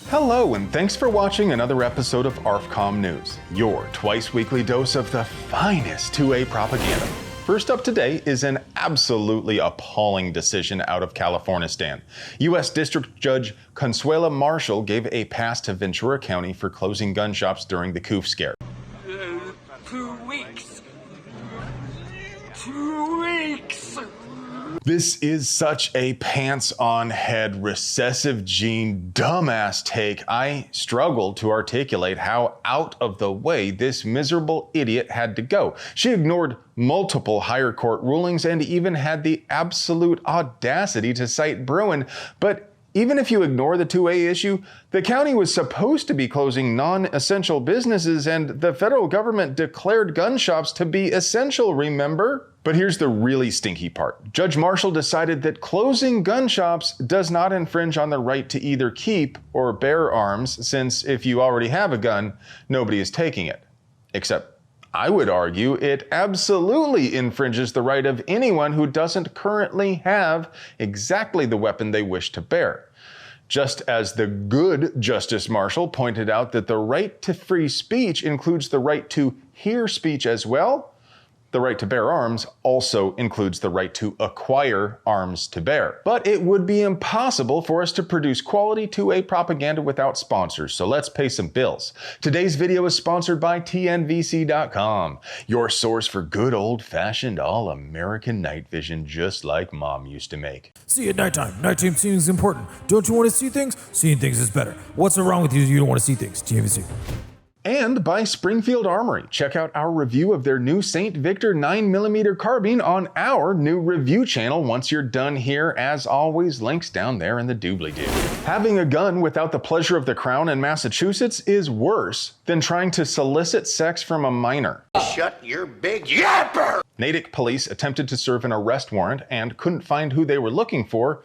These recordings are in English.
Hello, and thanks for watching another episode of ARFCOM News, your twice-weekly dose of the finest 2A propaganda. First up today is an absolutely appalling decision out of Californistan. U.S. District Judge Consuela Marshall gave a pass to Ventura County for closing gun shops during the Coof scare. 2 weeks. 2 weeks. This is such a pants-on-head, recessive gene, dumbass take. I struggle to articulate how out of the way this miserable idiot had to go. She ignored multiple higher court rulings and even had the absolute audacity to cite Bruin. But even if you ignore the 2A issue, the county was supposed to be closing non-essential businesses, and the federal government declared gun shops to be essential, remember? But here's the really stinky part. Judge Marshall decided that closing gun shops does not infringe on the right to either keep or bear arms, since if you already have a gun, nobody is taking it. Except, I would argue it absolutely infringes the right of anyone who doesn't currently have exactly the weapon they wish to bear. Just as the good Justice Marshall pointed out that the right to free speech includes the right to hear speech as well, the right to bear arms also includes the right to acquire arms to bear. But it would be impossible for us to produce quality 2A propaganda without sponsors, so let's pay some bills. Today's video is sponsored by TNVC.com, your source for good old-fashioned all-American night vision just like Mom used to make. See at nighttime. Nighttime seeing is important. Don't you want to see things? Seeing things is better. What's wrong with you? You don't want to see things. TNVC. And by Springfield Armory. Check out our review of their new St. Victor 9mm carbine on our new review channel. Once you're done here, as always, links down there in the doobly-doo. Having a gun without the pleasure of the crown in Massachusetts is worse than trying to solicit sex from a minor. Shut your big yapper! Natick police attempted to serve an arrest warrant and couldn't find who they were looking for,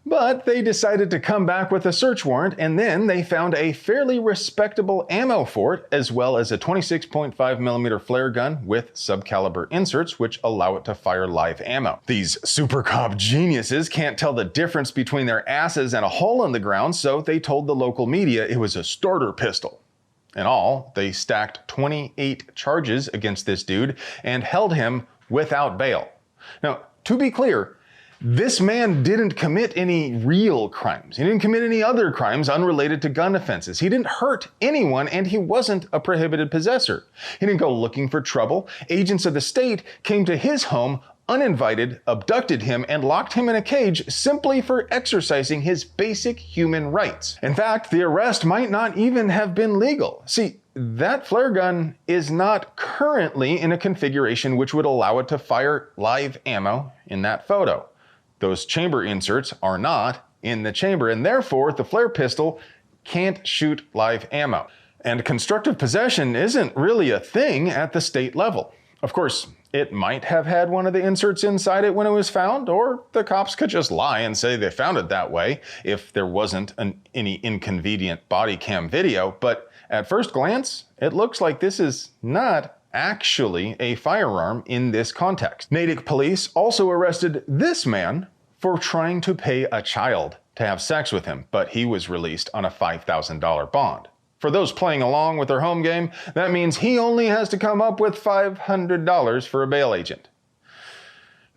but they decided to come back with a search warrant, and then they found a fairly respectable ammo fort, as well as a 26.5mm flare gun with subcaliber inserts, which allow it to fire live ammo. These super cop geniuses can't tell the difference between their asses and a hole in the ground, so they told the local media it was a starter pistol. In all, they stacked 28 charges against this dude and held him without bail. Now, to be clear, this man didn't commit any real crimes. He didn't commit any other crimes unrelated to gun offenses. He didn't hurt anyone, and he wasn't a prohibited possessor. He didn't go looking for trouble. Agents of the state came to his home uninvited, abducted him, and locked him in a cage simply for exercising his basic human rights. In fact, the arrest might not even have been legal. See, that flare gun is not currently in a configuration which would allow it to fire live ammo in that photo. Those chamber inserts are not in the chamber, and therefore the flare pistol can't shoot live ammo. And constructive possession isn't really a thing at the state level. Of course, it might have had one of the inserts inside it when it was found, or the cops could just lie and say they found it that way if there wasn't any inconvenient body cam video, but at first glance, it looks like this is not actually a firearm in this context. Natick police also arrested this man for trying to pay a child to have sex with him, but he was released on a $5,000 bond. For those playing along with their home game, that means he only has to come up with $500 for a bail agent.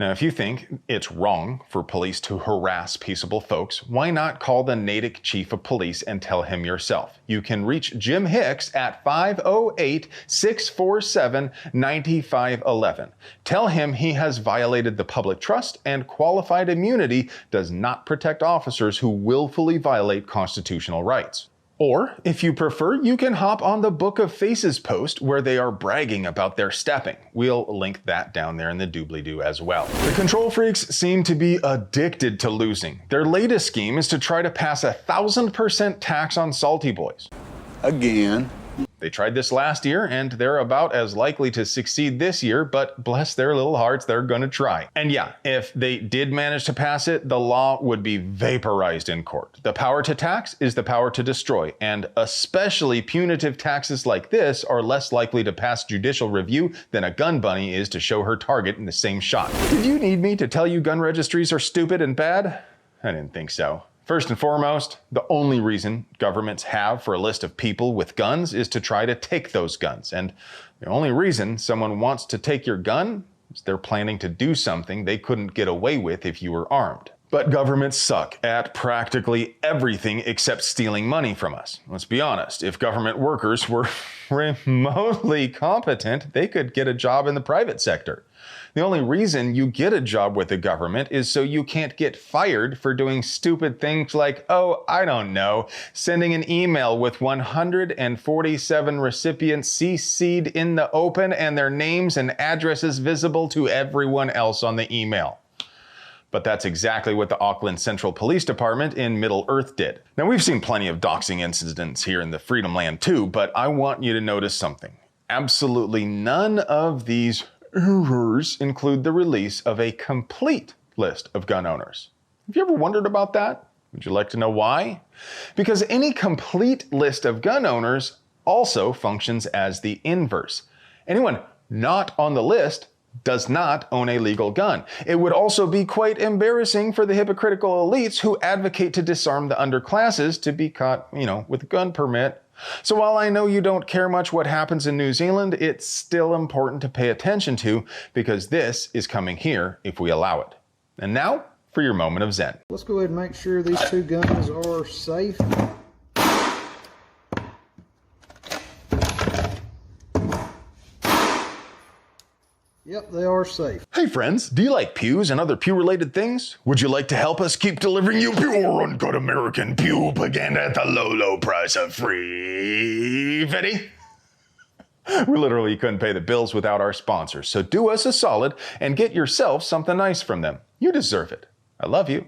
Now, if you think it's wrong for police to harass peaceable folks, why not call the Natick Chief of Police and tell him yourself? You can reach Jim Hicks at 508-647-9511. Tell him he has violated the public trust, and qualified immunity does not protect officers who willfully violate constitutional rights. Or, if you prefer, you can hop on the Book of Faces post where they are bragging about their stepping. We'll link that down there in the doobly-doo as well. The control freaks seem to be addicted to losing. Their latest scheme is to try to pass 1,000% tax on salty boys. Again. They tried this last year, and they're about as likely to succeed this year, but bless their little hearts, they're gonna try. And yeah, if they did manage to pass it, the law would be vaporized in court. The power to tax is the power to destroy, and especially punitive taxes like this are less likely to pass judicial review than a gun bunny is to show her target in the same shot. Did you need me to tell you gun registries are stupid and bad? I didn't think so. First and foremost, the only reason governments have for a list of people with guns is to try to take those guns. And the only reason someone wants to take your gun is they're planning to do something they couldn't get away with if you were armed. But governments suck at practically everything except stealing money from us. Let's be honest, if government workers were remotely competent, they could get a job in the private sector. The only reason you get a job with the government is so you can't get fired for doing stupid things like, oh, I don't know, sending an email with 147 recipients CC'd in the open and their names and addresses visible to everyone else on the email. But that's exactly what the Auckland Central Police Department in Middle Earth did. Now, we've seen plenty of doxing incidents here in the Freedom Land too, but I want you to notice something. Absolutely none of these errors include the release of a complete list of gun owners. Have you ever wondered about that? Would you like to know why? Because any complete list of gun owners also functions as the inverse. Anyone not on the list does not own a legal gun. It would also be quite embarrassing for the hypocritical elites who advocate to disarm the underclasses to be caught, with a gun permit. So while I know you don't care much what happens in New Zealand, it's still important to pay attention to because this is coming here if we allow it. And now for your moment of Zen. Let's go ahead and make sure these two guns are safe. Yep, they are safe. Hey friends, do you like pews and other pew-related things? Would you like to help us keep delivering you pure, uncut American pew propaganda at the low, low price of free fitty? We literally couldn't pay the bills without our sponsors, so do us a solid and get yourself something nice from them. You deserve it. I love you.